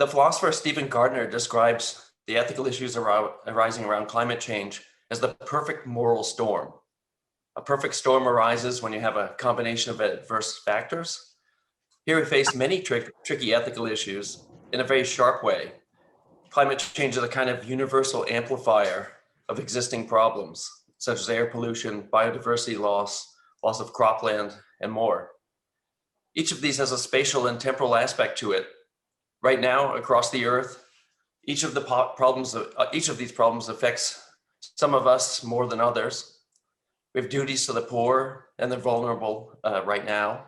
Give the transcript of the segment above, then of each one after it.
The philosopher Stephen Gardner describes the ethical issues arising around climate change as the perfect moral storm. A perfect storm arises when you have a combination of adverse factors. Here we face many tricky ethical issues in a very sharp way. Climate change is a kind of universal amplifier of existing problems, such as air pollution, biodiversity loss, loss of cropland, and more. Each of these has a spatial and temporal aspect to it. Right now, across the Earth, each of these problems affects some of us more than others. We have duties to the poor and the vulnerable right now.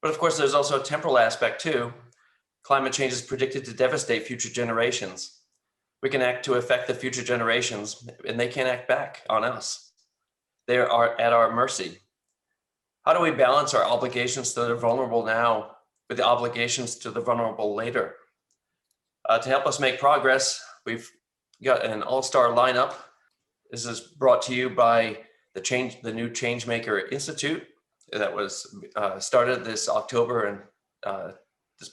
But of course, there's also a temporal aspect too. Climate change is predicted to devastate future generations. We can act to affect the future generations, and they can't act back on us. They are at our mercy. How do we balance our obligations to the vulnerable now with the obligations to the vulnerable later? To help us make progress, we've got an all-star lineup. This is brought to you by the new Changemaker Institute that was started this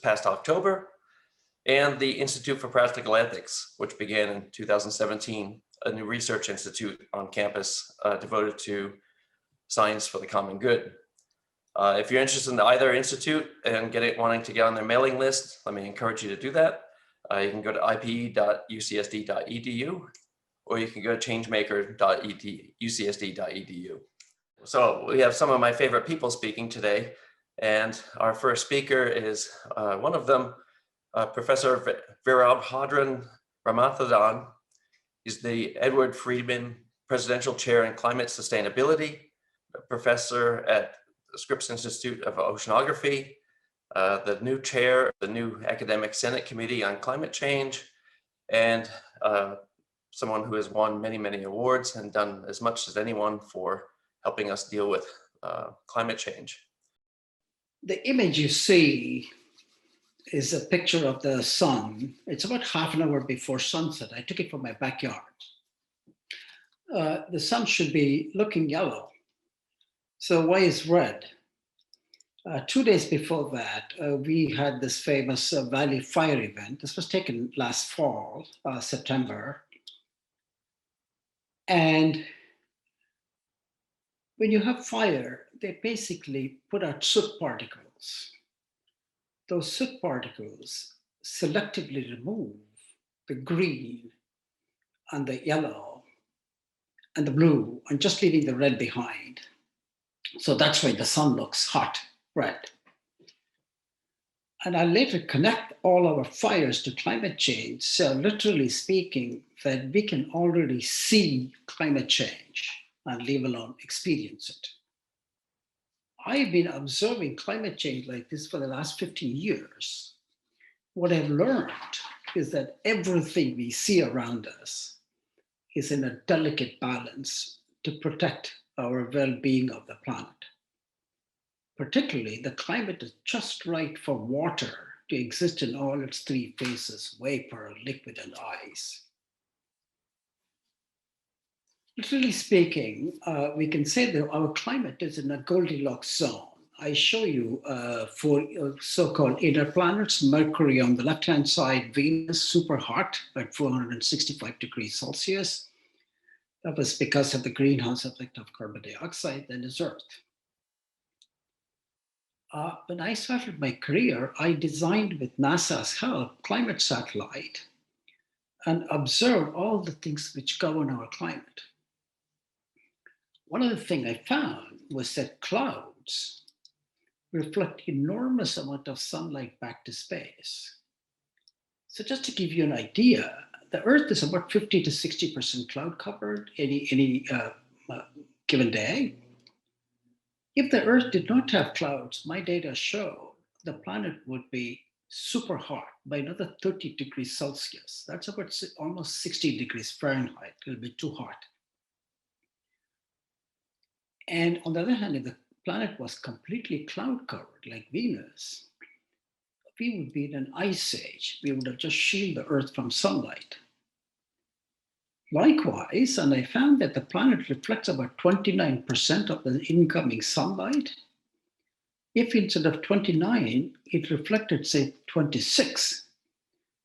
past October, and the Institute for Practical Ethics, which began in 2017, a new research institute on campus devoted to science for the common good. If you're interested in either institute and wanting to get on their mailing list, let me encourage you to do that. You can go to ipe.ucsd.edu, or you can go to changemaker.ucsd.edu. So we have some of my favorite people speaking today, and our first speaker is one of them, Professor Veerabhadran Ramanathan. He's the Edward Friedman Presidential Chair in Climate Sustainability, a professor at the Scripps Institute of Oceanography, the new chair of the new Academic Senate Committee on Climate Change, and someone who has won many, many awards and done as much as anyone for helping us deal with climate change. The image you see is a picture of the sun. It's about half an hour before sunset. I took it from my backyard. The sun should be looking yellow. So why is red? 2 days before that, we had this famous Valley Fire event. This was taken last fall, September. And when you have fire, they basically put out soot particles. Those soot particles selectively remove the green and the yellow and the blue, and just leaving the red behind. So that's why the sun looks hot red. And I later connect all our fires to climate change. So literally speaking, that we can already see climate change and leave alone experience it. I've been observing climate change like this for the last 15 years. What I've learned is that everything we see around us is in a delicate balance to protect our well-being of the planet. Particularly, the climate is just right for water to exist in all its three phases: vapor, liquid, and ice. Literally speaking, we can say that our climate is in a Goldilocks zone. I show you four so-called inner planets: Mercury on the left-hand side, Venus, super hot at 465 degrees Celsius. That was because of the greenhouse effect of carbon dioxide. Then is Earth. When I started my career, I designed, with NASA's help, climate satellite and observed all the things which govern our climate. One of the things I found was that clouds reflect enormous amount of sunlight back to space. So just to give you an idea, the Earth is about 50 to 60% cloud covered any given day. If the Earth did not have clouds, my data show the planet would be super hot by another 30 degrees Celsius. That's about almost 60 degrees Fahrenheit. It'll be too hot. And on the other hand, if the planet was completely cloud covered like Venus, we would be in an ice age. We would have just shielded the Earth from sunlight. Likewise, and I found that the planet reflects about 29% of the incoming sunlight. If instead of 29, it reflected, say, 26,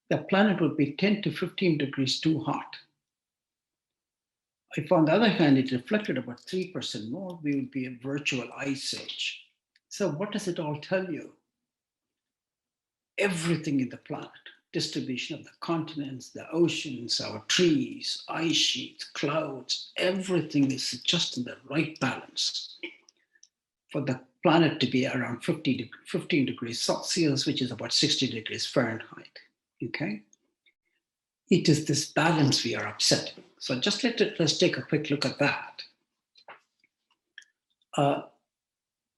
the planet would be 10 to 15 degrees too hot. If, on the other hand, it reflected about 3% more, we would be a virtual ice age. So what does it all tell you? Everything in the planet, distribution of the continents, the oceans, our trees, ice sheets, clouds, everything is just in the right balance for the planet to be around 15 degrees Celsius, which is about 60 degrees Fahrenheit, okay? It is this balance we are upsetting. So just let's take a quick look at that.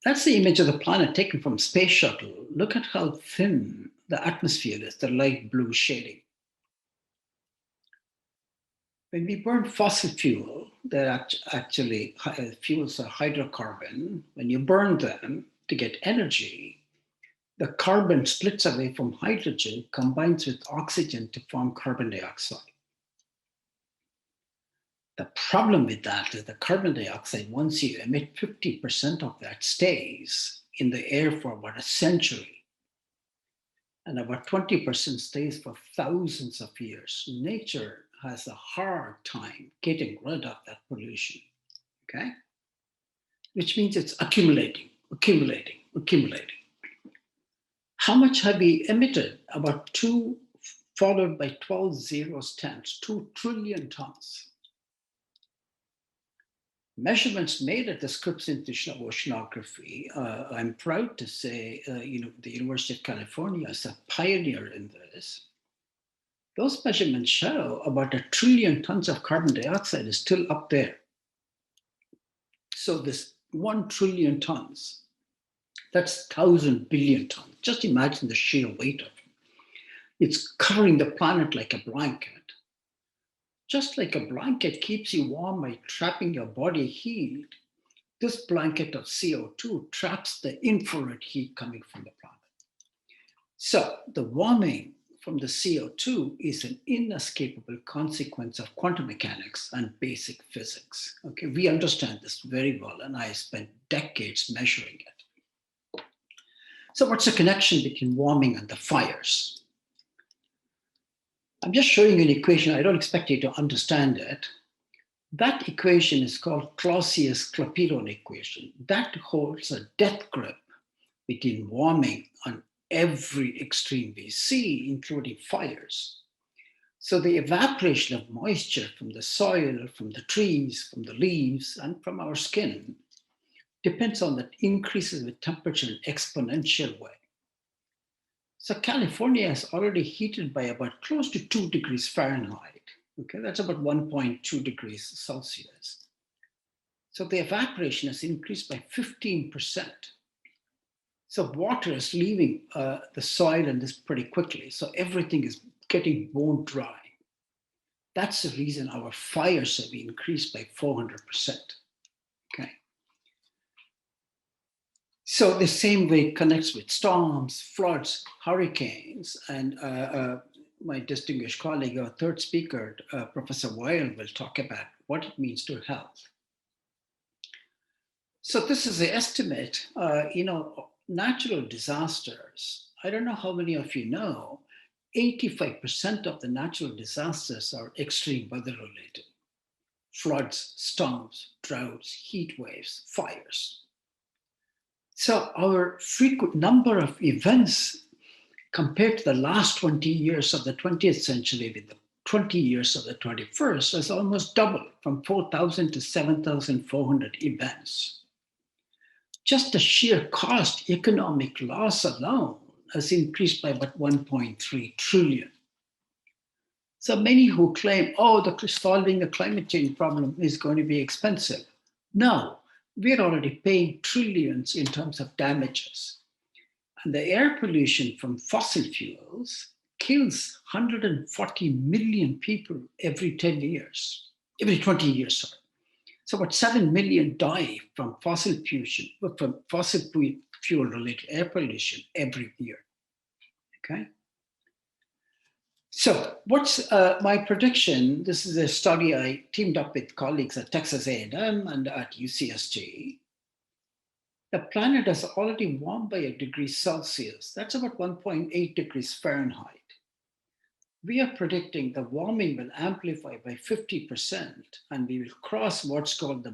That's the image of the planet taken from space shuttle. Look at how thin the atmosphere is, the light blue shading. When we burn fossil fuel, they're actually fuels are hydrocarbon. When you burn them to get energy, the carbon splits away from hydrogen, combines with oxygen to form carbon dioxide. The problem with that is the carbon dioxide, once you emit 50% of that, stays in the air for about a century. And about 20% stays for thousands of years. Nature has a hard time getting rid of that pollution, okay? Which means it's accumulating. How much have we emitted? About 2 followed by 12 zeros tens, 2 trillion tons. Measurements made at the Scripps Institution of Oceanography, I'm proud to say, the University of California is a pioneer in this. Those measurements show about 1 trillion tons of carbon dioxide is still up there. So this 1 trillion tons, that's 1,000 billion tons. Just imagine the sheer weight of it. It's covering the planet like a blanket. Just like a blanket keeps you warm by trapping your body heat, this blanket of CO2 traps the infrared heat coming from the planet. So the warming from the CO2 is an inescapable consequence of quantum mechanics and basic physics. Okay, we understand this very well, and I spent decades measuring it. So what's the connection between warming and the fires? I'm just showing you an equation. I don't expect you to understand it. That equation is called Clausius-Clapeyron equation. That holds a death grip between warming on every extreme we see, including fires. So the evaporation of moisture from the soil, from the trees, from the leaves, and from our skin depends on that increases with temperature in an exponential way. So California is already heated by about close to 2 degrees Fahrenheit. Okay, that's about 1.2 degrees Celsius. So the evaporation has increased by 15%. So water is leaving the soil and this pretty quickly. So everything is getting bone dry. That's the reason our fires have increased by 400%. Okay. So the same way it connects with storms, floods, hurricanes, and my distinguished colleague, our third speaker, Professor Wael, will talk about what it means to health. So this is the estimate, natural disasters. I don't know how many of you know, 85% of the natural disasters are extreme weather related. Floods, storms, droughts, heat waves, fires. So our frequent number of events compared to the last 20 years of the 20th century with the 20 years of the 21st has almost doubled from 4,000 to 7,400 events. Just the sheer cost, economic loss alone has increased by about 1.3 trillion. So many who claim, solving the climate change problem is going to be expensive. No. We're already paying trillions in terms of damages. And the air pollution from fossil fuels kills 140 million people every 20 years. So about 7 million die from fossil fuel related air pollution every year, okay? So what's my prediction? This is a study I teamed up with colleagues at Texas A&M and at UCSG. The planet has already warmed by 1 degree Celsius. That's about 1.8 degrees Fahrenheit. We are predicting the warming will amplify by 50%, and we will cross what's called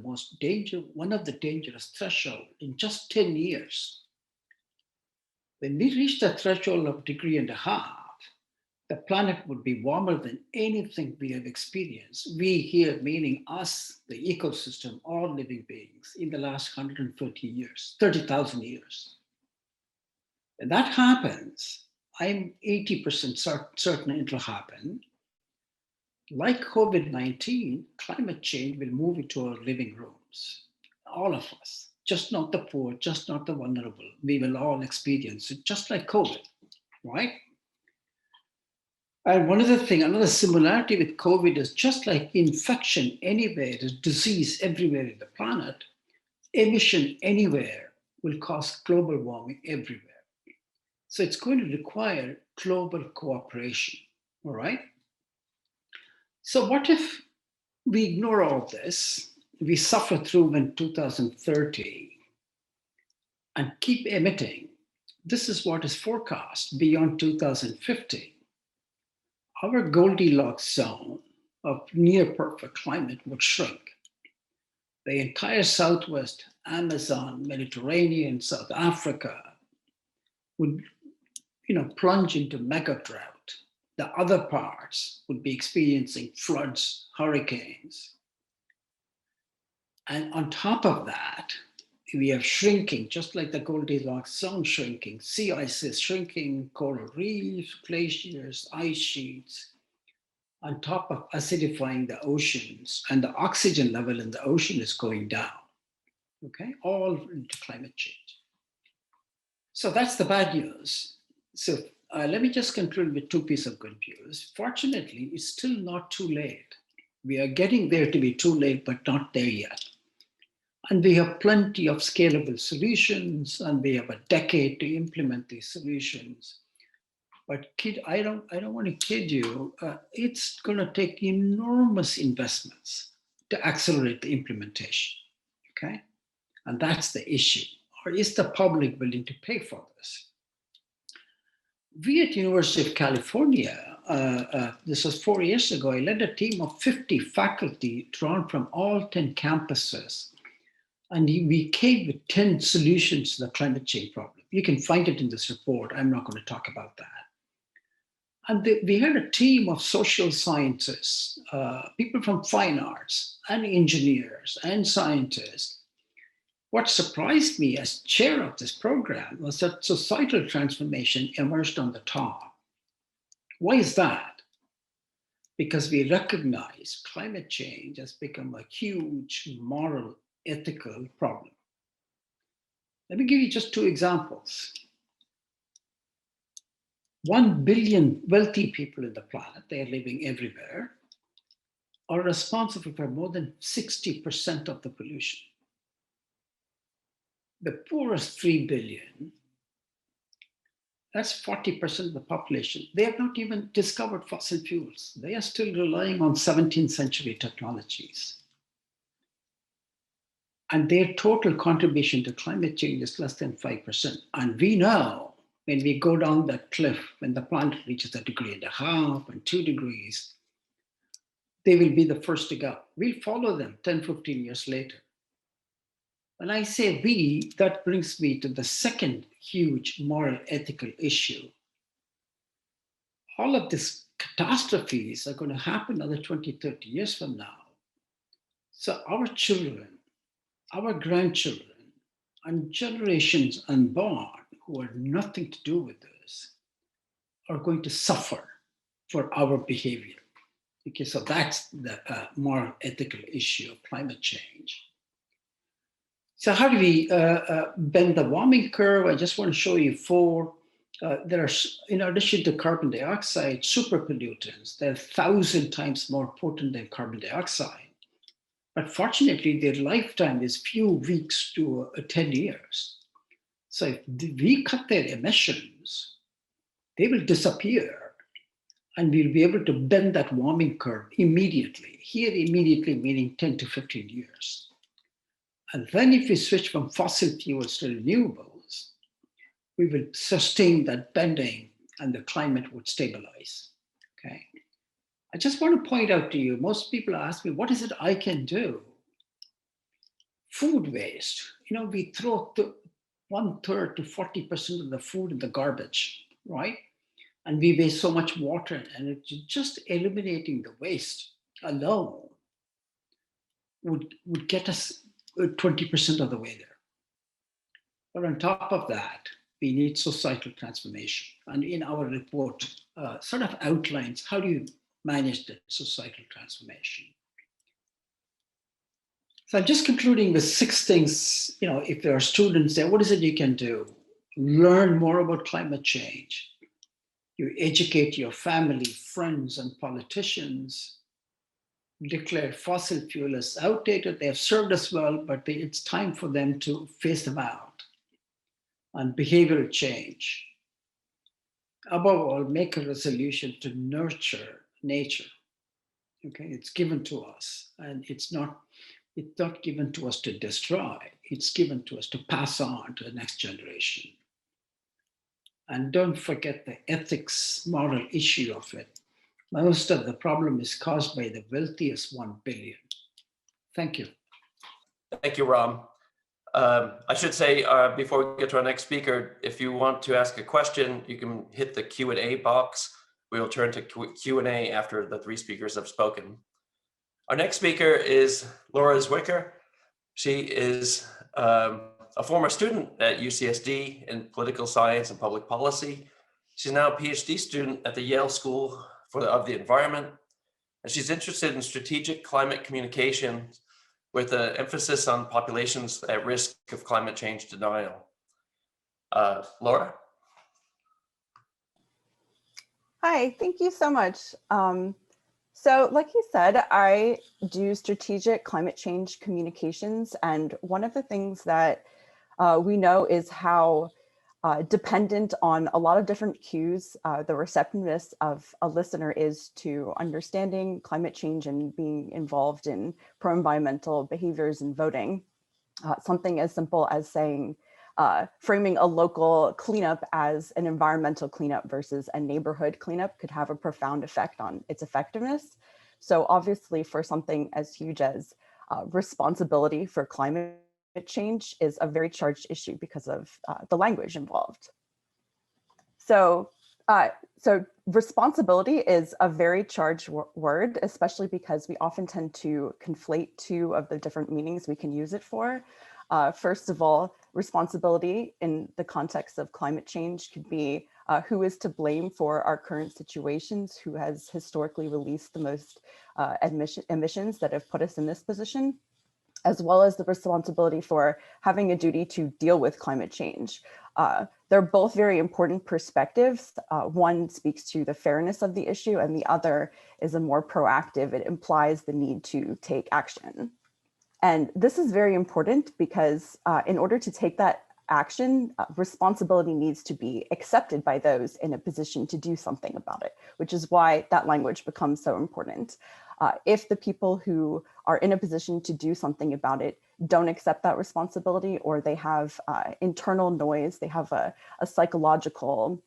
one of the dangerous threshold in just 10 years. When we reach the threshold of 1.5 degrees, the planet would be warmer than anything we have experienced. We here, meaning us, the ecosystem, all living beings, in the last 130 years, 30,000 years. When that happens, I'm 80% certain it'll happen. Like COVID-19, climate change will move into our living rooms. All of us, just not the poor, just not the vulnerable. We will all experience it, just like COVID, right? And another similarity with COVID is just like infection anywhere, there's disease everywhere in the planet, emission anywhere will cause global warming everywhere. So it's going to require global cooperation, all right? So what if we ignore all this, we suffer through in 2030 and keep emitting? This is what is forecast beyond 2050. Our Goldilocks zone of near perfect climate would shrink. The entire Southwest, Amazon, Mediterranean, South Africa would plunge into mega drought. The other parts would be experiencing floods, hurricanes. And on top of that, we have shrinking, just like the Goldilocks zone shrinking, sea ice is shrinking, coral reefs, glaciers, ice sheets, on top of acidifying the oceans, and the oxygen level in the ocean is going down, okay? All into climate change. So that's the bad news. So let me just conclude with two pieces of good news. Fortunately, it's still not too late. We are getting there to be too late, but not there yet. And we have plenty of scalable solutions, and we have a decade to implement these solutions. But I don't want to kid you. It's going to take enormous investments to accelerate the implementation, okay? And that's the issue. Or is the public willing to pay for this? We at University of California, this was 4 years ago, I led a team of 50 faculty drawn from all 10 campuses. And we came with 10 solutions to the climate change problem. You can find it in this report. I'm not going to talk about that. And we had a team of social scientists, people from fine arts and engineers and scientists. What surprised me as chair of this program was that societal transformation emerged on the top. Why is that? Because we recognize climate change has become a huge moral, ethical problem. Let me give you just two examples. 1 billion wealthy people in the planet, they are living everywhere, are responsible for more than 60% of the pollution. The poorest 3 billion, that's 40% of the population. They have not even discovered fossil fuels. They are still relying on 17th century technologies. And their total contribution to climate change is less than 5%. And we know when we go down that cliff, when the planet reaches 1.5 degrees and 2 degrees, they will be the first to go. We'll follow them 10, 15 years later. When I say we, that brings me to the second huge moral ethical issue. All of these catastrophes are going to happen another 20, 30 years from now. So our children, our grandchildren, and generations unborn who have nothing to do with this are going to suffer for our behavior. Okay, so that's the moral ethical issue of climate change. So how do we bend the warming curve? I just want to show you four. There are, in addition to carbon dioxide, super pollutants. They're 1,000 times more potent than carbon dioxide. But fortunately, their lifetime is few weeks to 10 years. So if we cut their emissions, they will disappear, and we'll be able to bend that warming curve immediately. Here, immediately meaning 10 to 15 years. And then if we switch from fossil fuels to renewables, we will sustain that bending and the climate would stabilize, okay? I just want to point out to you, most people ask me, what is it I can do? Food waste. We throw 1/3 to 40% of the food in the garbage, right? And we waste so much water, and it's just eliminating the waste alone would get us 20% of the way there. But on top of that, we need societal transformation. And in our report, sort of outlines how do you manage the societal transformation. So I'm just concluding with 6 things. If there are students there, what is it you can do? Learn more about climate change. You educate your family, friends, and politicians. Declare fossil fuel as outdated. They have served us well, but it's time for them to phase them out. And behavioral change. Above all, make a resolution to nurture nature. Okay, it's given to us, and it's not given to us to destroy. It's given to us to pass on to the next generation. And don't forget the ethics moral issue of it. Most of the problem is caused by the wealthiest 1 billion. Thank you. Thank you, Ram. I should say, before we get to our next speaker, if you want to ask a question, you can hit the Q&A box. We will turn to Q&A after the 3 speakers have spoken. Our next speaker is Laura Zwicker. She is a former student at UCSD in political science and public policy. She's now a Ph.D. student at the Yale School of the Environment, and she's interested in strategic climate communication with an emphasis on populations at risk of climate change denial. Laura? Hi, thank you so much. So like you said, I do strategic climate change communications, and one of the things that we know is how dependent on a lot of different cues the receptiveness of a listener is to understanding climate change and being involved in pro-environmental behaviors and voting. Something as simple as saying, framing a local cleanup as an environmental cleanup versus a neighborhood cleanup could have a profound effect on its effectiveness. So obviously for something as huge as responsibility for climate change is a very charged issue because of the language involved. So responsibility is a very charged word, especially because we often tend to conflate 2 of the different meanings we can use it for. First of all, responsibility in the context of climate change could be who is to blame for our current situations, who has historically released the most emissions that have put us in this position, as well as the responsibility for having a duty to deal with climate change. They're both very important perspectives. One speaks to the fairness of the issue, and the other is a more proactive. It implies the need to take action. And this is very important because in order to take that action, responsibility needs to be accepted by those in a position to do something about it, which is why that language becomes so important. If the people who are in a position to do something about it don't accept that responsibility, or they have internal noise, they have a psychological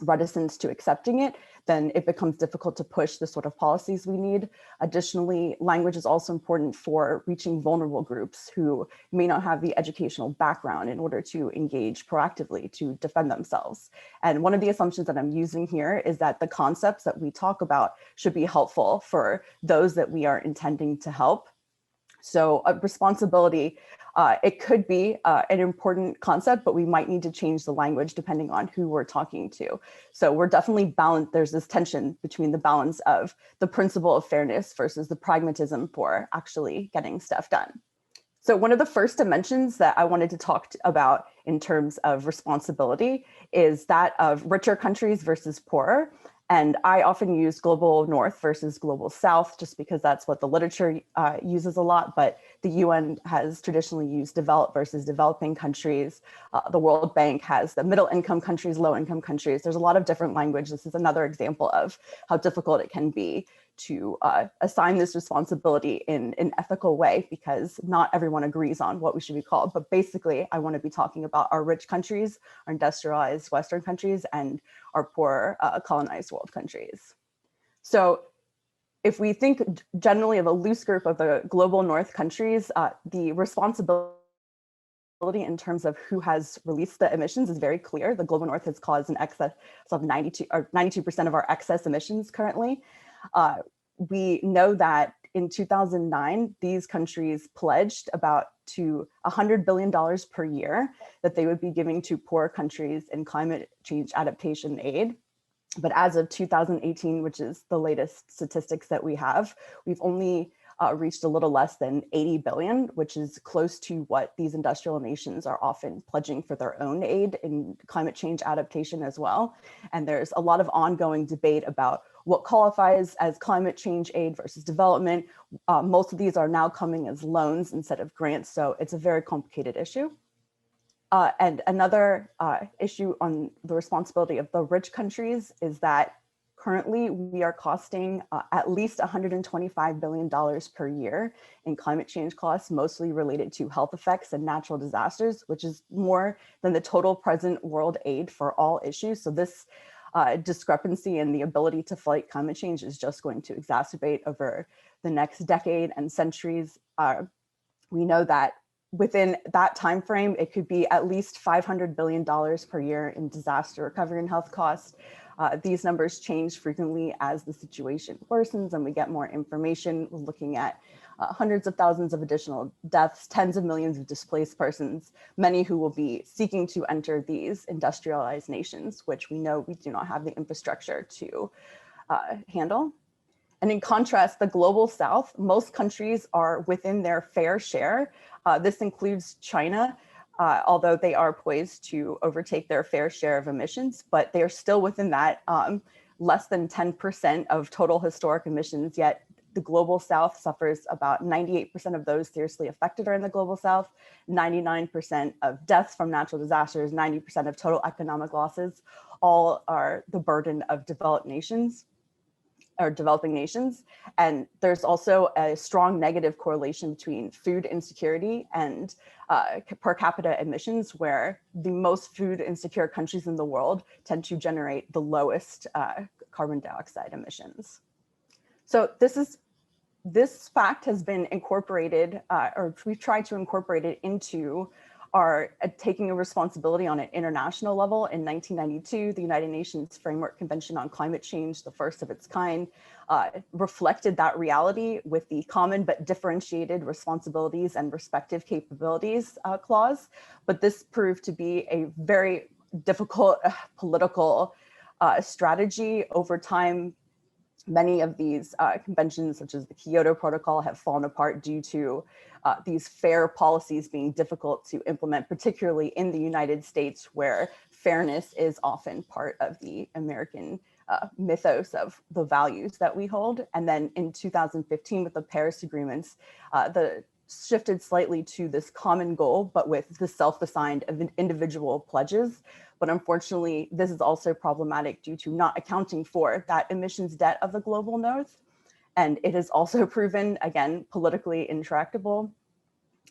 reticence to accepting it, then it becomes difficult to push the sort of policies we need. Additionally, language is also important for reaching vulnerable groups who may not have the educational background in order to engage proactively to defend themselves. And one of the assumptions that I'm using here is that the concepts that we talk about should be helpful for those that we are intending to help. So responsibility, it could be an important concept, but we might need to change the language depending on who we're talking to. So we're definitely balanced. There's this tension between the balance of the principle of fairness versus the pragmatism for actually getting stuff done. So one of the first dimensions that I wanted to talk about in terms of responsibility is that of richer countries versus poorer. And I often use global north versus global south, just because that's what the literature uses a lot. But the UN has traditionally used developed versus developing countries. The World Bank has the middle income countries, low income countries. There's a lot of different language. This is another example of how difficult it can be to assign this responsibility in an ethical way, because not everyone agrees on what we should be called. But basically, I want to be talking about our rich countries, our industrialized Western countries, and our poor colonized world countries. So if we think generally of a loose group of the global north countries, the responsibility in terms of who has released the emissions is very clear. The global north has caused an excess of 92% of our excess emissions currently. We know that in 2009, these countries pledged about to $100 billion per year that they would be giving to poor countries in climate change adaptation aid. But as of 2018, which is the latest statistics that we have, we've only reached a little less than 80 billion, which is close to what these industrial nations are often pledging for their own aid in climate change adaptation as well. And there's a lot of ongoing debate about what qualifies as climate change aid versus development. Most of these are now coming as loans instead of grants, so it's a very complicated issue. And another issue on the responsibility of the rich countries is that currently we are costing at least $125 billion per year in climate change costs, mostly related to health effects and natural disasters, which is more than the total present world aid for all issues. So this discrepancy in the ability to fight climate change is just going to exacerbate over the next decade and centuries. We know that within that time frame, it could be at least $500 billion per year in disaster recovery and health costs. These numbers change frequently as the situation worsens and we get more information. We're looking at hundreds of thousands of additional deaths, tens of millions of displaced persons, many who will be seeking to enter these industrialized nations, which we know we do not have the infrastructure to handle. And in contrast, the global south, most countries are within their fair share. This includes China, although they are poised to overtake their fair share of emissions, but they are still within that less than 10% of total historic emissions, yet the global south suffers about 98% of those seriously affected are in the global south, 99% of deaths from natural disasters, 90% of total economic losses, all are the burden of developed nations or developing nations. And there's also a strong negative correlation between food insecurity and per capita emissions, where the most food insecure countries in the world tend to generate the lowest carbon dioxide emissions. So this fact has been incorporated, or we've tried to incorporate it into our taking a responsibility on an international level. In 1992, the United Nations Framework Convention on Climate Change, the first of its kind, reflected that reality with the common but differentiated responsibilities and respective capabilities clause. But this proved to be a very difficult political strategy over time. Many of these conventions, such as the Kyoto Protocol, have fallen apart due to these fair policies being difficult to implement, particularly in the United States, where fairness is often part of the American mythos of the values that we hold. And then in 2015, with the Paris Agreements, the shifted slightly to this common goal, but with the self-assigned individual pledges. But unfortunately, this is also problematic due to not accounting for that emissions debt of the global north. And it is also proven, again, politically intractable.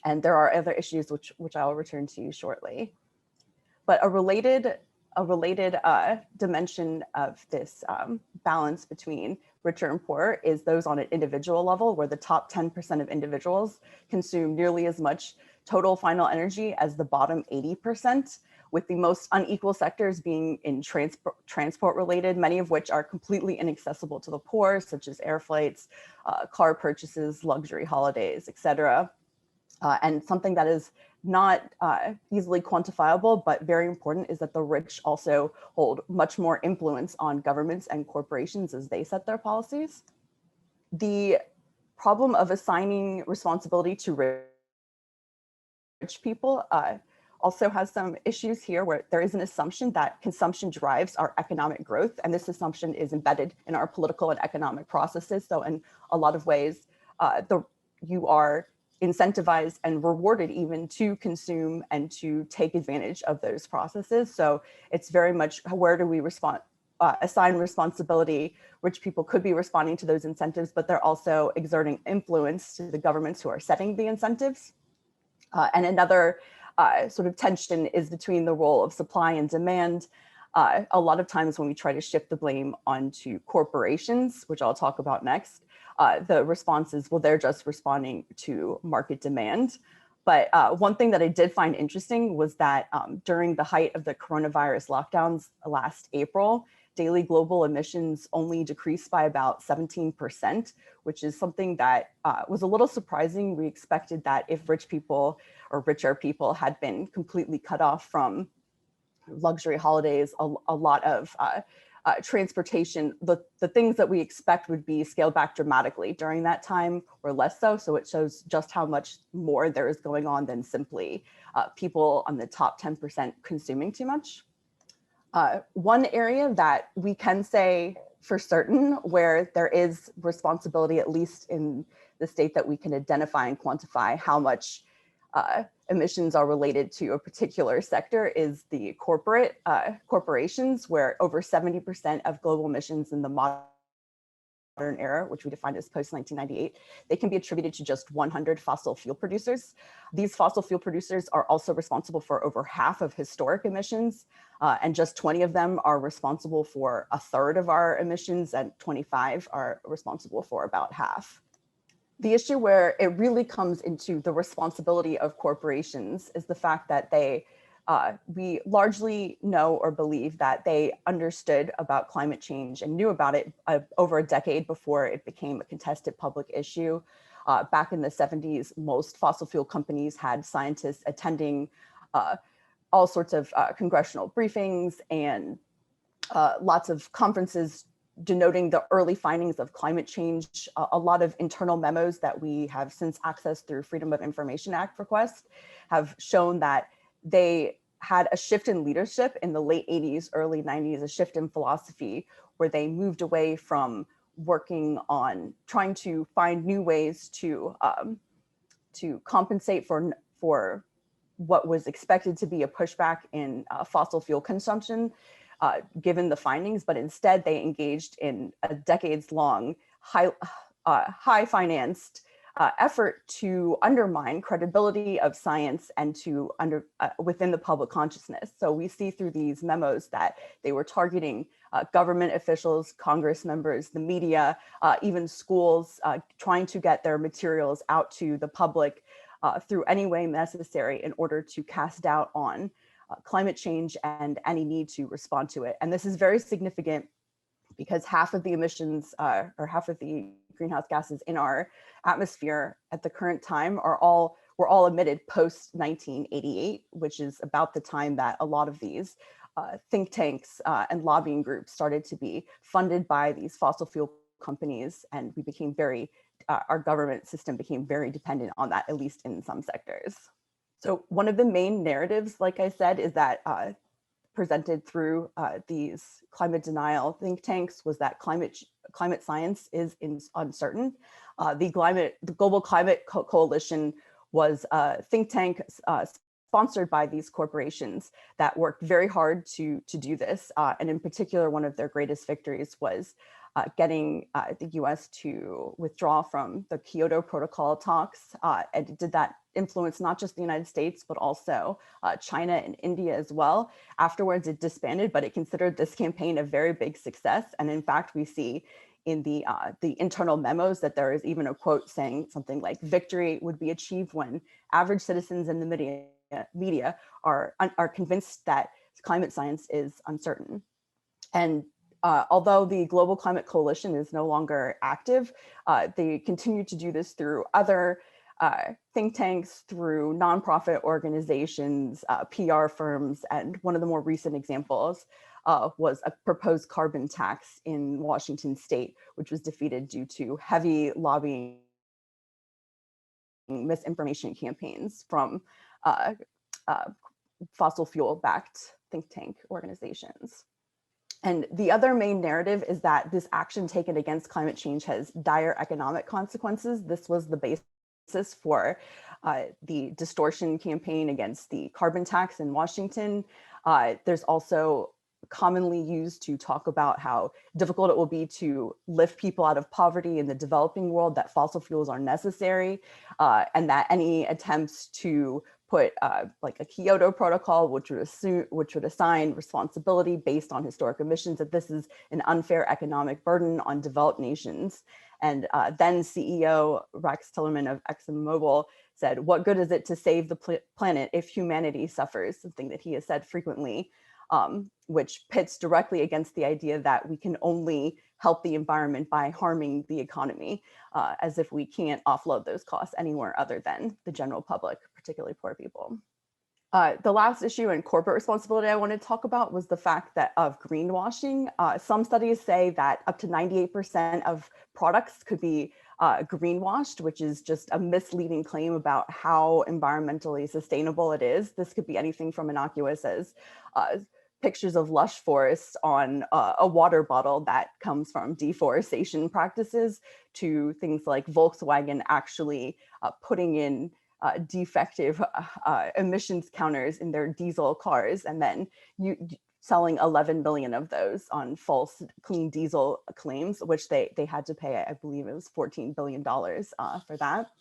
And there are other issues which I will return to shortly. But a related dimension of this balance between richer and poorer is those on an individual level, where the top 10% of individuals consume nearly as much total final energy as the bottom 80%, with the most unequal sectors being in transport related, many of which are completely inaccessible to the poor, such as air flights, car purchases, luxury holidays, etc. And something that is not easily quantifiable, but very important, is that the rich also hold much more influence on governments and corporations as they set their policies. The problem of assigning responsibility to rich people also has some issues here, where there is an assumption that consumption drives our economic growth. And this assumption is embedded in our political and economic processes. So in a lot of ways, you are incentivized and rewarded even to consume and to take advantage of those processes. So it's very much, where do we assign responsibility? Rich people could be responding to those incentives, but they're also exerting influence to the governments who are setting the incentives. And another sort of tension is between the role of supply and demand. A lot of times when we try to shift the blame onto corporations, which I'll talk about next, the response is, well, they're just responding to market demand. But one thing that I did find interesting was that during the height of the coronavirus lockdowns last April, daily global emissions only decreased by about 17%, which is something that was a little surprising. We expected that if rich people or richer people had been completely cut off from luxury holidays, a lot of transportation, the things that we expect would be scaled back dramatically during that time were less so. So it shows just how much more there is going on than simply people on the top 10% consuming too much. One area that we can say for certain where there is responsibility, at least in the state that we can identify and quantify how much emissions are related to a particular sector, is the corporations, where over 70% of global emissions in the modern era, which we define as post-1998, they can be attributed to just 100 fossil fuel producers. These fossil fuel producers are also responsible for over half of historic emissions, and just 20 of them are responsible for a third of our emissions, and 25 are responsible for about half. The issue where it really comes into the responsibility of corporations is the fact that we largely know or believe that they understood about climate change and knew about it over a decade before it became a contested public issue. Back in the 70s, most fossil fuel companies had scientists attending all sorts of congressional briefings and lots of conferences denoting the early findings of climate change. A lot of internal memos that we have since accessed through Freedom of Information Act requests have shown that they had a shift in leadership in the late 80s, early 90s, a shift in philosophy where they moved away from working on trying to find new ways to compensate for what was expected to be a pushback in fossil fuel consumption, given the findings, but instead they engaged in a decades-long, high-financed effort to undermine credibility of science and to within the public consciousness. So we see through these memos that they were targeting government officials, Congress members, the media, even schools, trying to get their materials out to the public through any way necessary in order to cast doubt on climate change and any need to respond to it. And this is very significant because half of the emissions or half of the greenhouse gases in our atmosphere at the current time were all emitted post 1988, which is about the time that a lot of these think tanks and lobbying groups started to be funded by these fossil fuel companies, and we became our government system became very dependent on that, at least in some sectors. So one of the main narratives, like I said, is that presented through these climate denial think tanks was that climate science is uncertain. The Global Climate Coalition was a think tank sponsored by these corporations that worked very hard to do this. And in particular, one of their greatest victories was getting the US to withdraw from the Kyoto Protocol talks. And did that influence not just the United States, but also China and India as well. Afterwards, it disbanded, but it considered this campaign a very big success. And in fact, we see in the internal memos that there is even a quote saying something like, "Victory would be achieved when average citizens in the media are convinced that climate science is uncertain." And although the Global Climate Coalition is no longer active, they continue to do this through other think tanks, through nonprofit organizations, PR firms, and one of the more recent examples was a proposed carbon tax in Washington state, which was defeated due to heavy lobbying misinformation campaigns from fossil fuel-backed think tank organizations. And the other main narrative is that this action taken against climate change has dire economic consequences. This was the basis for the distortion campaign against the carbon tax in Washington. There's also commonly used to talk about how difficult it will be to lift people out of poverty in the developing world, that fossil fuels are necessary, and that any attempts to put like a Kyoto protocol, which would assign responsibility based on historic emissions, that this is an unfair economic burden on developed nations. And then CEO Rex Tillerson of ExxonMobil said, "What good is it to save the planet if humanity suffers?" Something that he has said frequently, which pits directly against the idea that we can only help the environment by harming the economy, as if we can't offload those costs anywhere other than the general public, particularly poor people. The last issue in corporate responsibility I want to talk about was the fact that of greenwashing. Some studies say that up to 98% of products could be greenwashed, which is just a misleading claim about how environmentally sustainable it is. This could be anything from innocuous as pictures of lush forests on a water bottle that comes from deforestation practices, to things like Volkswagen actually putting in defective emissions counters in their diesel cars, and then selling 11 million of those on false clean diesel claims, which they had to pay, I believe it was $14 billion for that.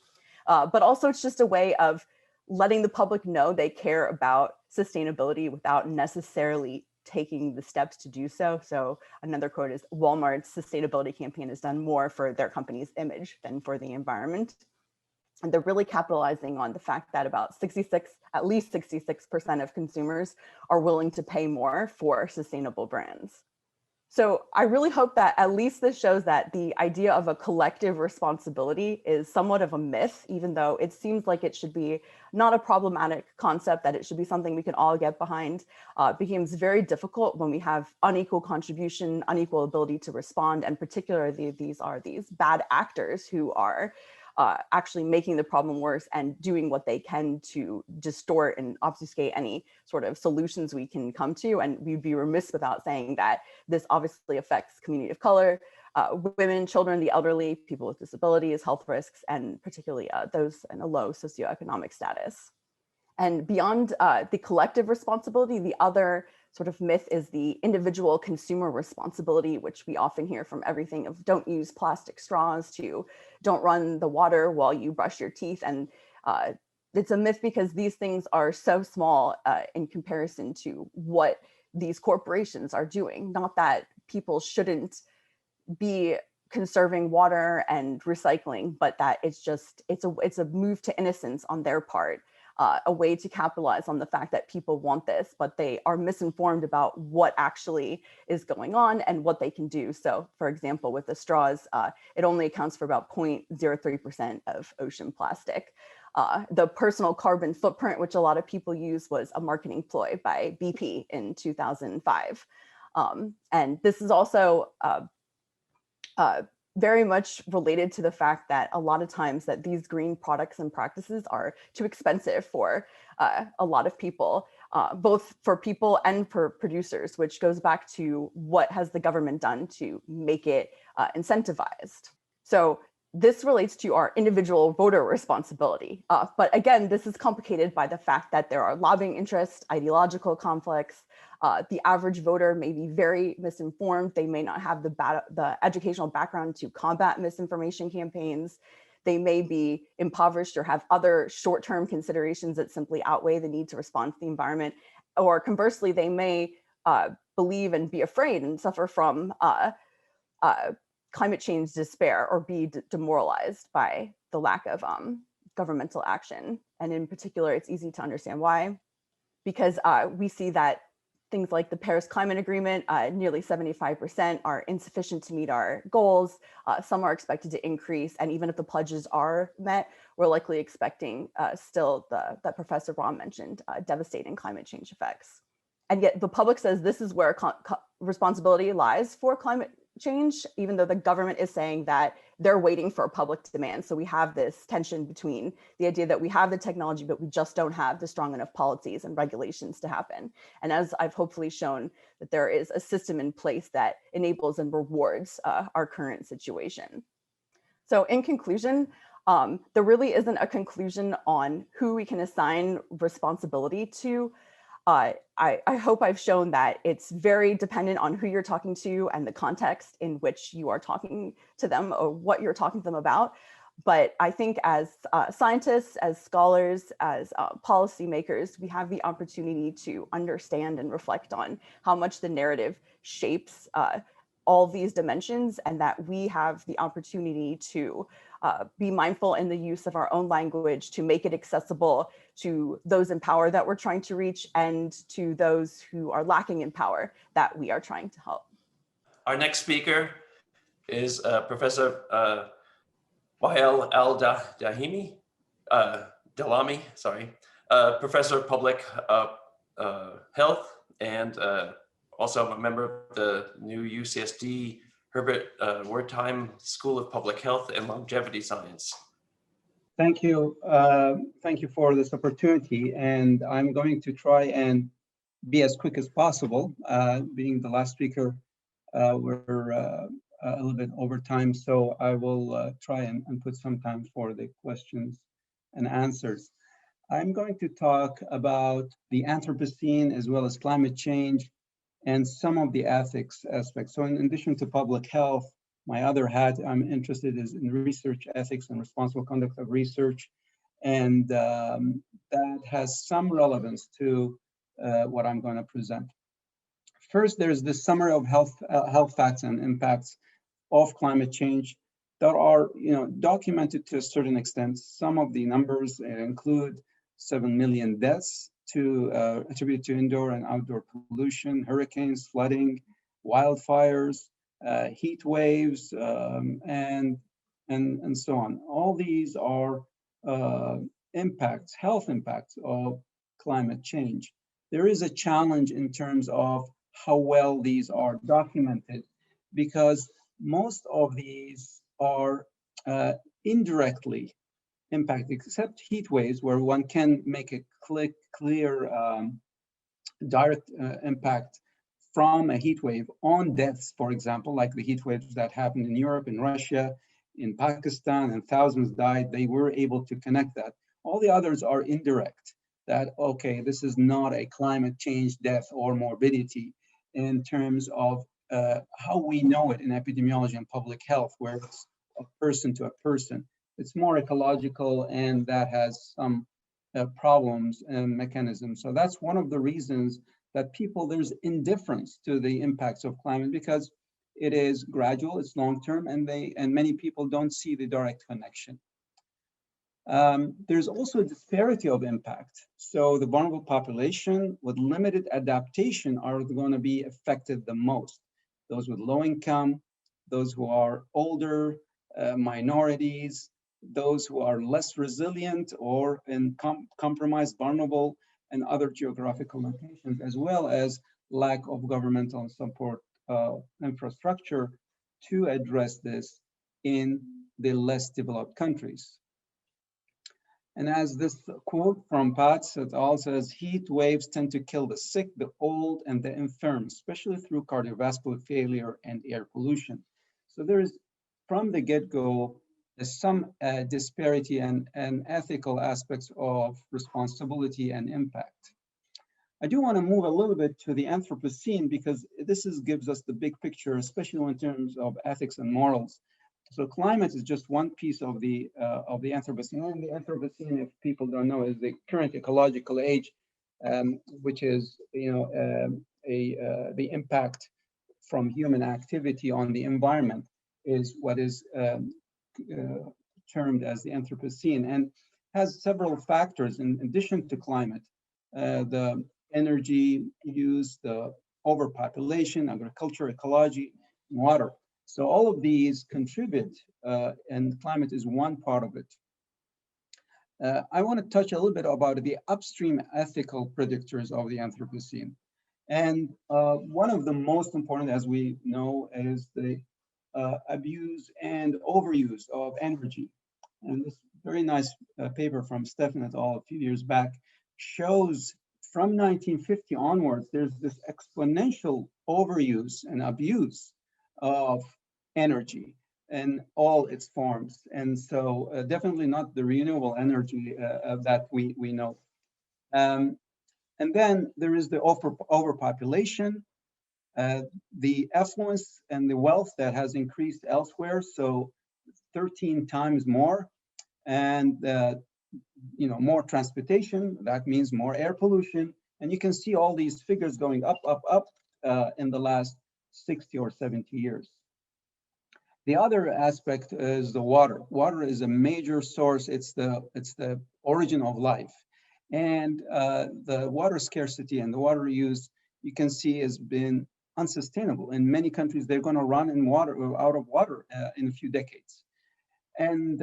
But also it's just a way of letting the public know they care about sustainability without necessarily taking the steps to do so. So another quote is, Walmart's sustainability campaign has done more for their company's image than for the environment. And they're really capitalizing on the fact that at least 66% of consumers are willing to pay more for sustainable brands. So I really hope that at least this shows that the idea of a collective responsibility is somewhat of a myth, even though it seems like it should be not a problematic concept, that it should be something we can all get behind. It becomes very difficult when we have unequal contribution, unequal ability to respond, and particularly these bad actors who are actually making the problem worse and doing what they can to distort and obfuscate any sort of solutions we can come to. And we'd be remiss without saying that this obviously affects community of color, women, children, the elderly, people with disabilities, health risks, and particularly those in a low socioeconomic status. And beyond the collective responsibility, the other sort of myth is the individual consumer responsibility, which we often hear from everything of don't use plastic straws to don't run the water while you brush your teeth. And it's a myth because these things are so small in comparison to what these corporations are doing. Not that people shouldn't be conserving water and recycling, but that it's a move to innocence on their part. A way to capitalize on the fact that people want this, but they are misinformed about what actually is going on and what they can do. So for example, with the straws, it only accounts for about 0.03% of ocean plastic. The personal carbon footprint, which a lot of people use, was a marketing ploy by BP in 2005. And this is also very much related to the fact that a lot of times that these green products and practices are too expensive for a lot of people, both for people and for producers, which goes back to what has the government done to make it incentivized. So this relates to our individual voter responsibility. But again, this is complicated by the fact that there are lobbying interests, ideological conflicts. The average voter may be very misinformed. They may not have the educational background to combat misinformation campaigns. They may be impoverished or have other short-term considerations that simply outweigh the need to respond to the environment. Or conversely, they may believe and be afraid and suffer from climate change despair or be demoralized by the lack of governmental action. And in particular, it's easy to understand why, because we see that things like the Paris Climate Agreement, nearly 75% are insufficient to meet our goals. Some are expected to increase. And even if the pledges are met, we're likely expecting still that Professor Rahm mentioned, devastating climate change effects. And yet the public says this is where responsibility lies for climate change, even though the government is saying that they're waiting for public demand. So we have this tension between the idea that we have the technology, but we just don't have the strong enough policies and regulations to happen. And as I've hopefully shown, that there is a system in place that enables and rewards our current situation. So in conclusion, there really isn't a conclusion on who we can assign responsibility to. I hope I've shown that it's very dependent on who you're talking to and the context in which you are talking to them or what you're talking to them about. But I think as scientists, as scholars, as policymakers, we have the opportunity to understand and reflect on how much the narrative shapes all these dimensions, and that we have the opportunity to be mindful in the use of our own language to make it accessible to those in power that we're trying to reach and to those who are lacking in power that we are trying to help. Our next speaker is Professor Wael Al-Delaimy, Professor of Public Health, and also a member of the new UCSD Herbert Wertheim School of Public Health and Longevity Science. Thank you. Thank you for this opportunity. And I'm going to try and be as quick as possible. Being the last speaker, we're a little bit over time, so I will try and put some time for the questions and answers. I'm going to talk about the Anthropocene as well as climate change and some of the ethics aspects. So in addition to public health, my other hat I'm interested is in research ethics and responsible conduct of research. And that has some relevance to what I'm going to present. First, there's the summary of health facts and impacts of climate change that are, documented to a certain extent. Some of the numbers include 7 million deaths attributed to indoor and outdoor pollution, hurricanes, flooding, wildfires, heat waves, and so on. All these are health impacts of climate change. There is a challenge in terms of how well these are documented, because most of these are indirectly impacted, except heat waves, where one can make a clear direct impact from a heat wave on deaths, for example, like the heat waves that happened in Europe, in Russia, in Pakistan, and thousands died. They were able to connect that. All the others are indirect, that, okay, this is not a climate change death or morbidity in terms of how we know it in epidemiology and public health, where it's a person to a person. It's more ecological, and that has some problems and mechanisms. So that's one of the reasons that there's indifference to the impacts of climate, because it is gradual, it's long-term, and many people don't see the direct connection. There's also a disparity of impact. So the vulnerable population with limited adaptation are going to be affected the most. Those with low income, those who are older, minorities, those who are less resilient or in compromised, vulnerable, and other geographical locations, as well as lack of governmental support infrastructure to address this in the less developed countries. And as this quote from Patz et al. Says, heat waves tend to kill the sick, the old, and the infirm, especially through cardiovascular failure and air pollution. So there is, from the get-go, some disparity and ethical aspects of responsibility and impact. I do want to move a little bit to the Anthropocene, because this gives us the big picture, especially in terms of ethics and morals. So climate is just one piece of the Anthropocene. And the Anthropocene, if people don't know, is the current ecological age, which is the impact from human activity on the environment is what is termed as the Anthropocene, and has several factors in addition to climate: the energy use, the overpopulation, agriculture, ecology, water. So all of these contribute, and climate is one part of it. I want to touch a little bit about the upstream ethical predictors of the Anthropocene. And one of the most important, as we know, is the abuse and overuse of energy. And this very nice paper from Stefan et al. A few years back shows from 1950 onwards, there's this exponential overuse and abuse of energy in all its forms. And so definitely not the renewable energy that we know. And then there is the overpopulation, the affluence and the wealth that has increased elsewhere. So 13 times more, and more transportation. That means more air pollution, and you can see all these figures going up, up, up in the last 60 or 70 years. The other aspect is the water. Water is a major source. It's the origin of life, and the water scarcity and the water use, you can see, has been unsustainable. In many countries, they're going to run out of water in a few decades. And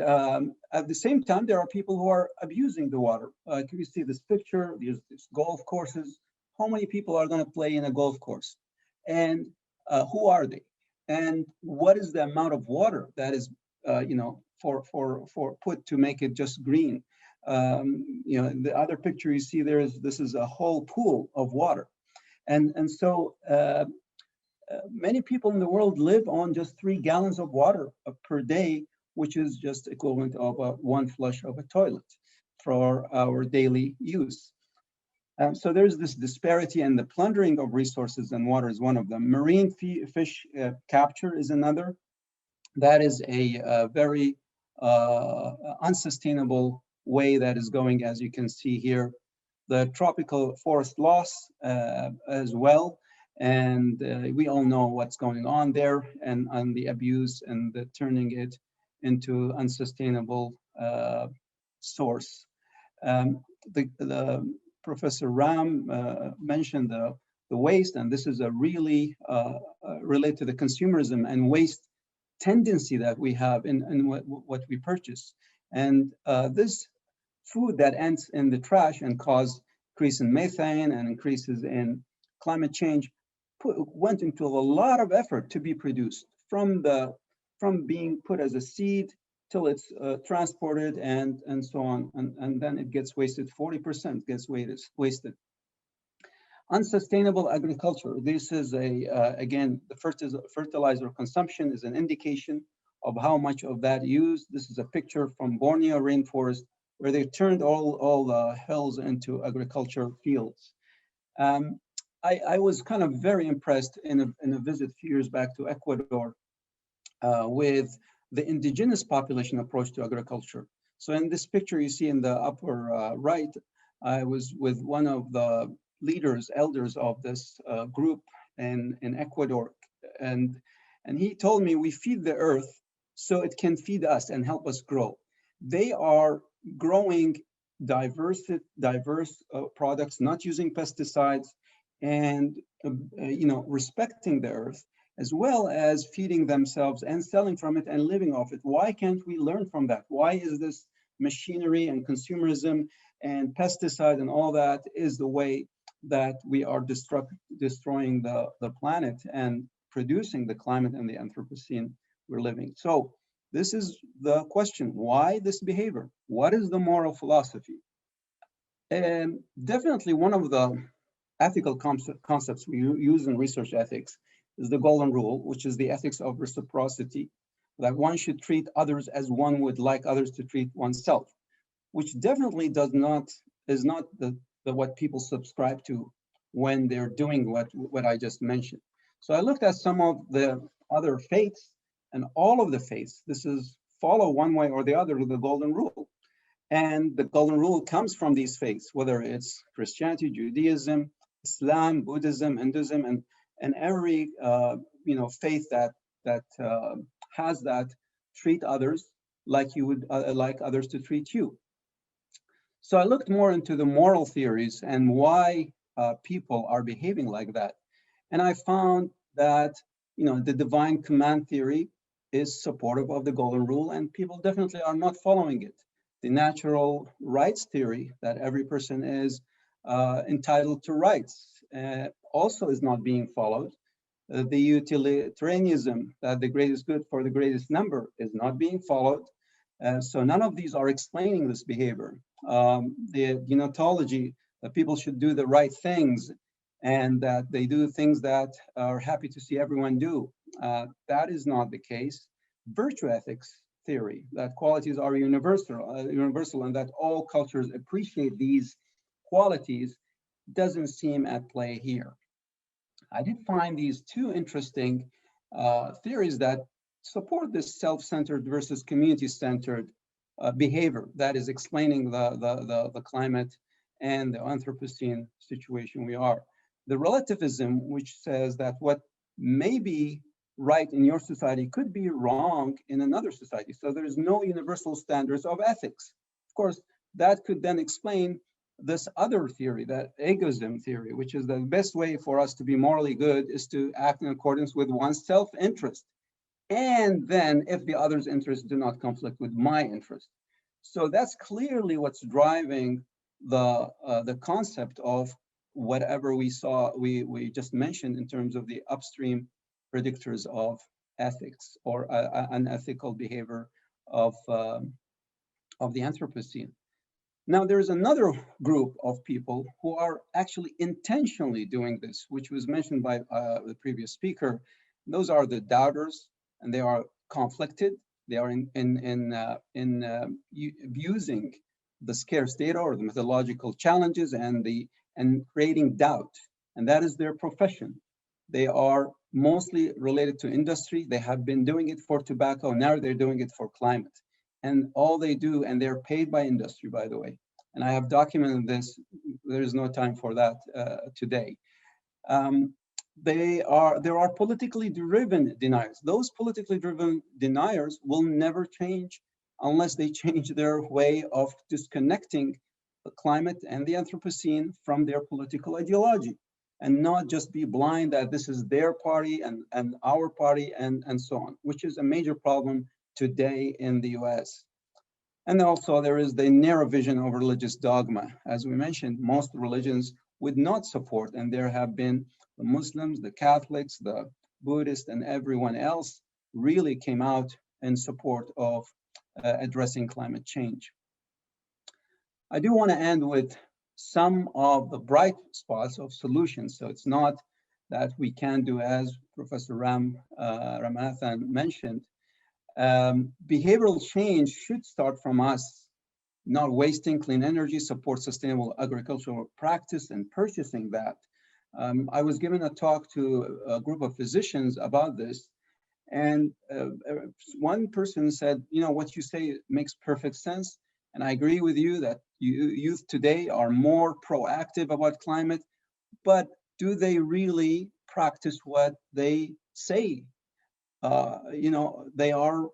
at the same time, there are people who are abusing the water. Can you see this picture? There's golf courses. How many people are going to play in a golf course? And who are they? And what is the amount of water that is, for put to make it just green? The other picture you see there is, this is a whole pool of water. And so many people in the world live on just 3 gallons of water per day, which is just equivalent of one flush of a toilet for our daily use. So there's this disparity, and the plundering of resources, and water is one of them. Marine fish capture is another. That is a very unsustainable way that is going, as you can see here. The tropical forest loss as well. And we all know what's going on there, and the abuse and the turning it into unsustainable source. The Professor Ram mentioned the waste, and this is a really related to the consumerism and waste tendency that we have in what we purchase. And this food that ends in the trash and cause increase in methane and increases in climate change went into a lot of effort to be produced, from being put as a seed till it's transported and so on, and then it gets wasted. 40% gets wasted. Unsustainable agriculture. This is again, the fertilizer consumption is an indication of how much of that used. This is a picture from Borneo rainforest, where they turned all the hills into agriculture fields. I was kind of very impressed in a visit a few years back to Ecuador with the indigenous population approach to agriculture. So in this picture you see in the upper right, I was with one of the elders of this group in Ecuador, and he told me, we feed the earth so it can feed us and help us grow. They are growing diverse products, not using pesticides, and respecting the earth, as well as feeding themselves and selling from it and living off it. Why can't we learn from that? Why is this machinery and consumerism and pesticide and all that is the way that we are destroying the planet and producing the climate and the Anthropocene we're living? So this is the question: why this behavior? What is the moral philosophy? And definitely one of the ethical concepts we use in research ethics is the golden rule, which is the ethics of reciprocity, that one should treat others as one would like others to treat oneself, which definitely is not what people subscribe to when they're doing what I just mentioned. So I looked at some of the other faiths, and all of the faiths, follow one way or the other the golden rule. And the golden rule comes from these faiths, whether it's Christianity, Judaism, Islam, Buddhism, Hinduism, and every faith that has that: treat others like you would like others to treat you. So I looked more into the moral theories and why people are behaving like that, and I found that the divine command theory is supportive of the golden rule, and people definitely are not following it. The natural rights theory, that every person is entitled to rights, also is not being followed. The utilitarianism, that the greatest good for the greatest number, is not being followed. So none of these are explaining this behavior. The deontology, that people should do the right things and that they do things that are happy to see everyone do, that is not the case. Virtue ethics theory, that qualities are universal and that all cultures appreciate these qualities, doesn't seem at play here. I did find these two interesting theories that support this self-centered versus community-centered behavior that is explaining the climate and the Anthropocene situation we are. The relativism, which says that what may be right in your society could be wrong in another society. So there's no universal standards of ethics. Of course, that could then explain this other theory, that egoism theory, which is the best way for us to be morally good is to act in accordance with one's self-interest. And then if the other's interests do not conflict with my interest. So that's clearly what's driving the concept of whatever we just mentioned in terms of the upstream predictors of ethics or unethical behavior of the Anthropocene. Now, there's another group of people who are actually intentionally doing this, which was mentioned by the previous speaker. Those are the doubters, and they are conflicted. They are abusing the scarce data or the methodological challenges and creating doubt, and that is their profession. They are mostly related to industry. They have been doing it for tobacco. Now they're doing it for climate. And all they do, and they're paid by industry, by the way. And I have documented this. There is no time for that today. There are politically driven deniers. Those politically driven deniers will never change unless they change their way of disconnecting the climate and the Anthropocene from their political ideology, and not just be blind that this is their party and our party and so on, which is a major problem today in the US. And also there is the narrow vision of religious dogma. As we mentioned, most religions would not support, and there have been the Muslims, the Catholics, the Buddhists, and everyone else really came out in support of addressing climate change. I do want to end with some of the bright spots of solutions. So it's not that we can do as Professor Ramanathan mentioned. Behavioral change should start from us, not wasting clean energy, support sustainable agricultural practice and purchasing that. I was given a talk to a group of physicians about this, and one person said, you know, what you say makes perfect sense. And I agree with you that youth today are more proactive about climate, but do they really practice what they say? You know, they are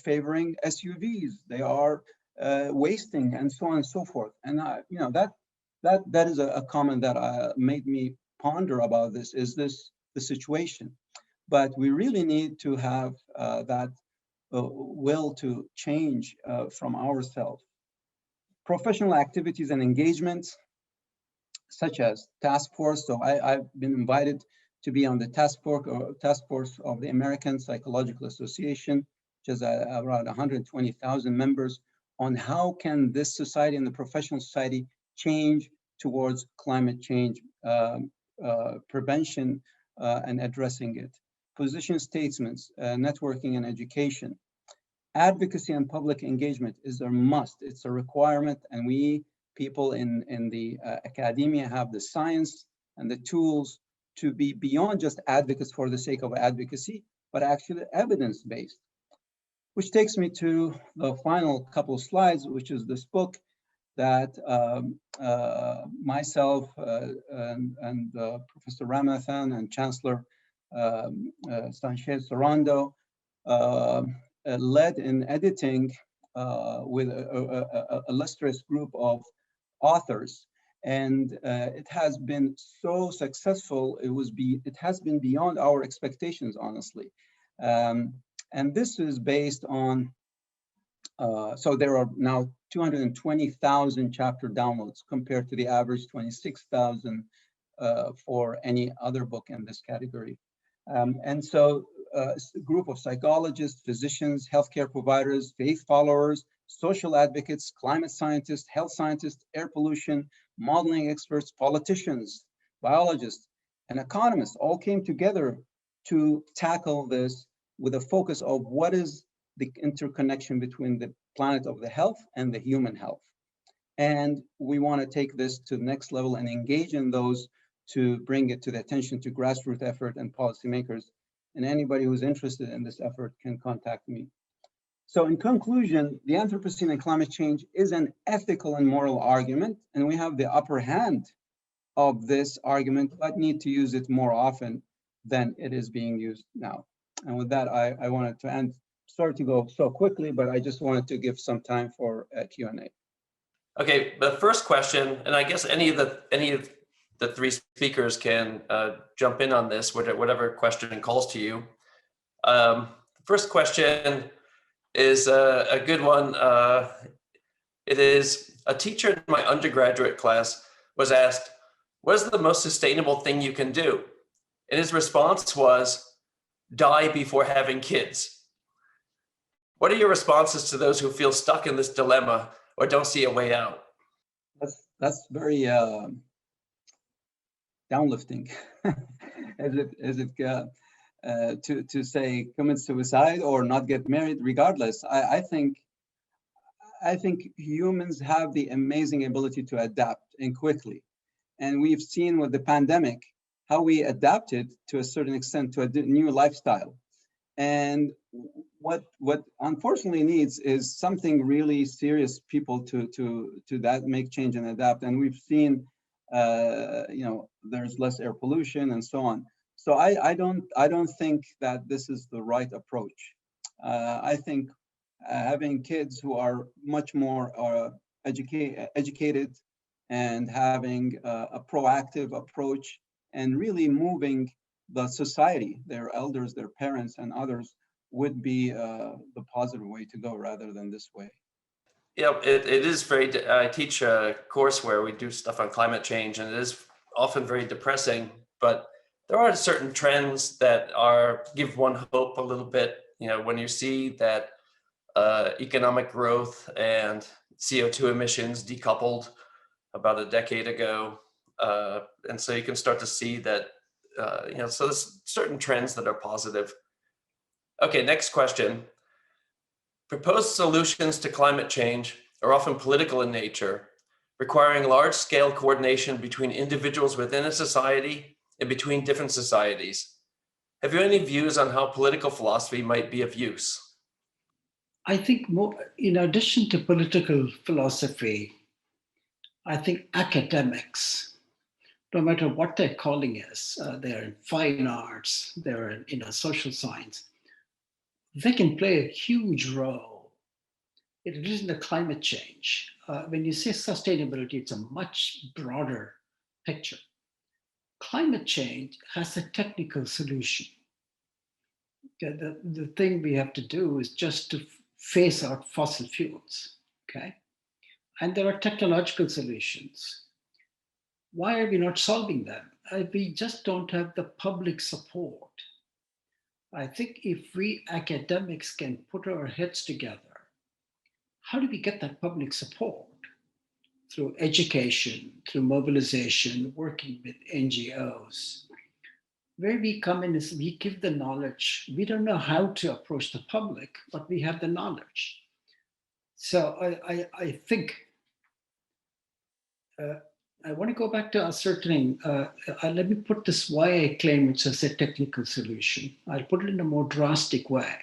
favoring SUVs, they are wasting, and so on and so forth. And you know, that is a comment that made me ponder about this. Is this the situation? But we really need to have that will to change from ourselves. Professional activities and engagements, such as task force. So I've been invited to be on the task force of the American Psychological Association, which is around 120,000 members, on how can this society and the professional society change towards climate change prevention and addressing it. Position statements, networking and education. Advocacy and public engagement is a must. It's a requirement, and we people in the academia have the science and the tools to be beyond just advocates for the sake of advocacy, but actually evidence-based. Which takes me to the final couple of slides, which is this book that myself and Professor Ramanathan and Chancellor Sanchez Sorando led in editing with a illustrious group of authors. And it has been so successful, it has been beyond our expectations, honestly. And this is based on, so there are now 220,000 chapter downloads compared to the average 26,000 for any other book in this category. And so a group of psychologists, physicians, healthcare providers, faith followers, social advocates, climate scientists, health scientists, air pollution, modeling experts, politicians, biologists, and economists all came together to tackle this with a focus of what is the interconnection between the planet of the health and the human health. And we want to take this to the next level and engage in those to bring it to the attention to grassroots effort and policymakers and anybody who's interested in this effort can contact me. So in conclusion, the Anthropocene and climate change is an ethical and moral argument, and we have the upper hand of this argument, but need to use it more often than it is being used now. And with that, I wanted to end. Sorry to go so quickly, but I just wanted to give some time for Q&A. Okay, the first question, and I guess any of the three speakers can jump in on this, whatever question calls to you. First question is a good one. It is, a teacher in my undergraduate class was asked, what is the most sustainable thing you can do? And his response was, die before having kids. What are your responses to those who feel stuck in this dilemma or don't see a way out? That's very downlifting. To say commit suicide or not get married, regardless. I think humans have the amazing ability to adapt and quickly. And we've seen with the pandemic how we adapted to a certain extent to a new lifestyle. And what unfortunately needs is something really serious, people to that make change and adapt. And we've seen there's less air pollution and so on. So I don't think that this is the right approach. I think having kids who are much more educated and having a proactive approach and really moving the society, their elders, their parents, and others would be the positive way to go rather than this way. Yeah, it is very, I teach a course where we do stuff on climate change, and it is often very depressing, but there are certain trends that give one hope a little bit. When you see that economic growth and CO2 emissions decoupled about a decade ago, and so you can start to see that, so there's certain trends that are positive. Okay, next question. Proposed solutions to climate change are often political in nature, requiring large-scale coordination between individuals within a society and between different societies. Have you any views on how political philosophy might be of use? I think more, in addition to political philosophy, I think academics, no matter what their calling is, they're in fine arts, they're in social science, they can play a huge role in relation to climate change. When you say sustainability, it's a much broader picture. Climate change has a technical solution. The thing we have to do is just to phase out fossil fuels, okay? And there are technological solutions. Why are we not solving them? We just don't have the public support. I think if we academics can put our heads together, how do we get that public support? Through education, through mobilization, working with NGOs. Where we come in is we give the knowledge. We don't know how to approach the public, but we have the knowledge. So I think, I want to go back to ascertaining, let me put this why I claim it's as a technical solution. I'll put it in a more drastic way.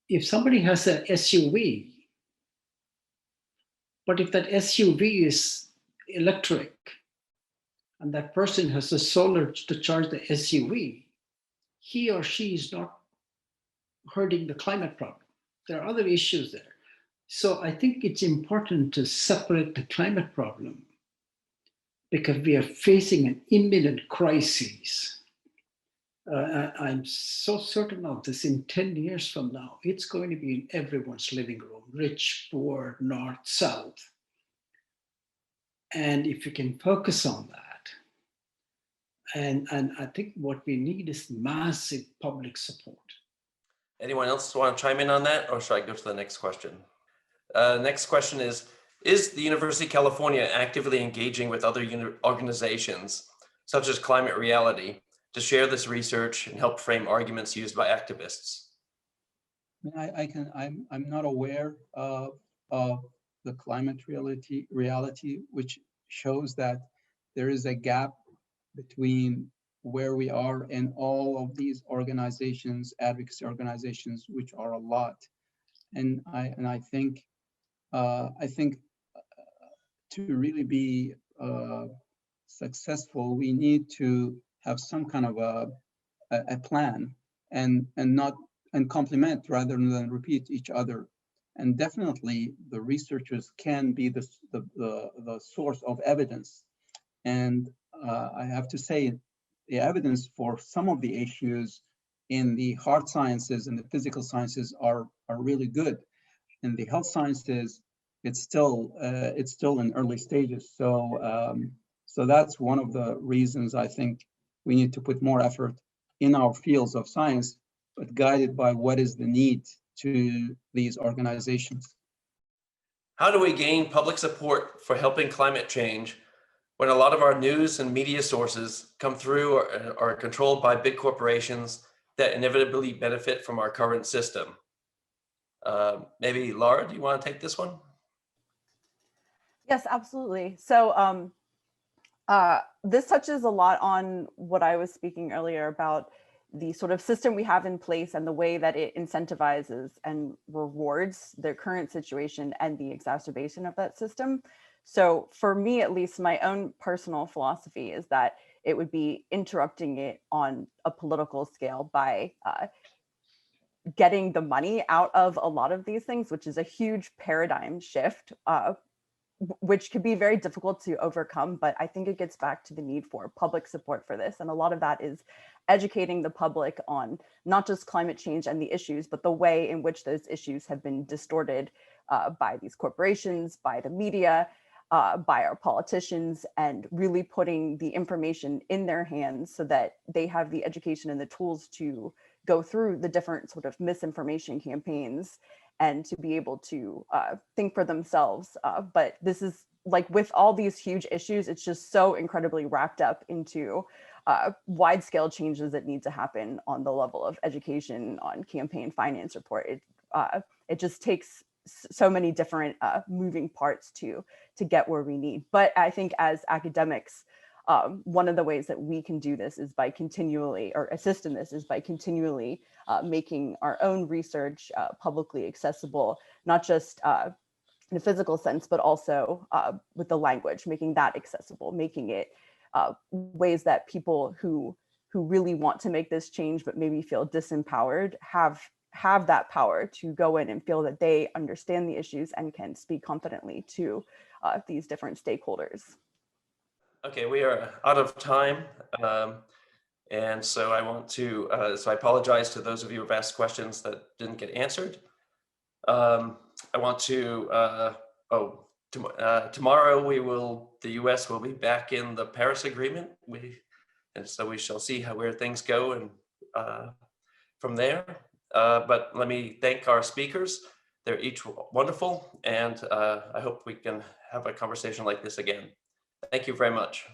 If somebody has an SUV, but if that SUV is electric and that person has the solar to charge the SUV, he or she is not hurting the climate problem. There are other issues there. So I think it's important to separate the climate problem because we are facing an imminent crisis. I'm so certain of this. In 10 years from now, it's going to be in everyone's living room, rich, poor, north, south. And if you can focus on that, and I think what we need is massive public support. Anyone else want to chime in on that, or should I go to the next question? Next question is the University of California actively engaging with other organizations, such as Climate Reality, to share this research and help frame arguments used by activists? I'm not aware of the Climate Reality, which shows that there is a gap between where we are in all of these organizations, advocacy organizations, which are a lot. And I think to really be successful, we need to have some kind of a plan and complement rather than repeat each other. And definitely the researchers can be the source of evidence. And I have to say, the evidence for some of the issues in the hard sciences and the physical sciences are really good. In the health sciences, it's still in early stages. So that's one of the reasons I think we need to put more effort in our fields of science, but guided by what is the need to these organizations. How do we gain public support for helping climate change when a lot of our news and media sources come through or are controlled by big corporations that inevitably benefit from our current system? Maybe Laura, do you want to take this one? Yes, absolutely. So this touches a lot on what I was speaking earlier about the sort of system we have in place and the way that it incentivizes and rewards their current situation and the exacerbation of that system. So for me, at least, my own personal philosophy is that it would be interrupting it on a political scale by getting the money out of a lot of these things, which is a huge paradigm shift, which could be very difficult to overcome. But I think it gets back to the need for public support for this. And a lot of that is educating the public on not just climate change and the issues, but the way in which those issues have been distorted by these corporations, by the media, by our politicians, and really putting the information in their hands so that they have the education and the tools to go through the different sort of misinformation campaigns and to be able to think for themselves. But this is like with all these huge issues, it's just so incredibly wrapped up into wide scale changes that need to happen on the level of education, on campaign finance report. It just takes so many different moving parts to get where we need. But I think as academics, one of the ways that we can do this is by continually, or assist in this, is by continually making our own research publicly accessible, not just in a physical sense, but also with the language, making that accessible, making it ways that people who really want to make this change but maybe feel disempowered have that power to go in and feel that they understand the issues and can speak confidently to these different stakeholders. Okay, we are out of time. And so I want to, so I apologize to those of you who've asked questions that didn't get answered. I want to, tomorrow the US will be back in the Paris Agreement. And so we shall see where things go and from there. But let me thank our speakers. They're each wonderful. And I hope we can have a conversation like this again. Thank you very much.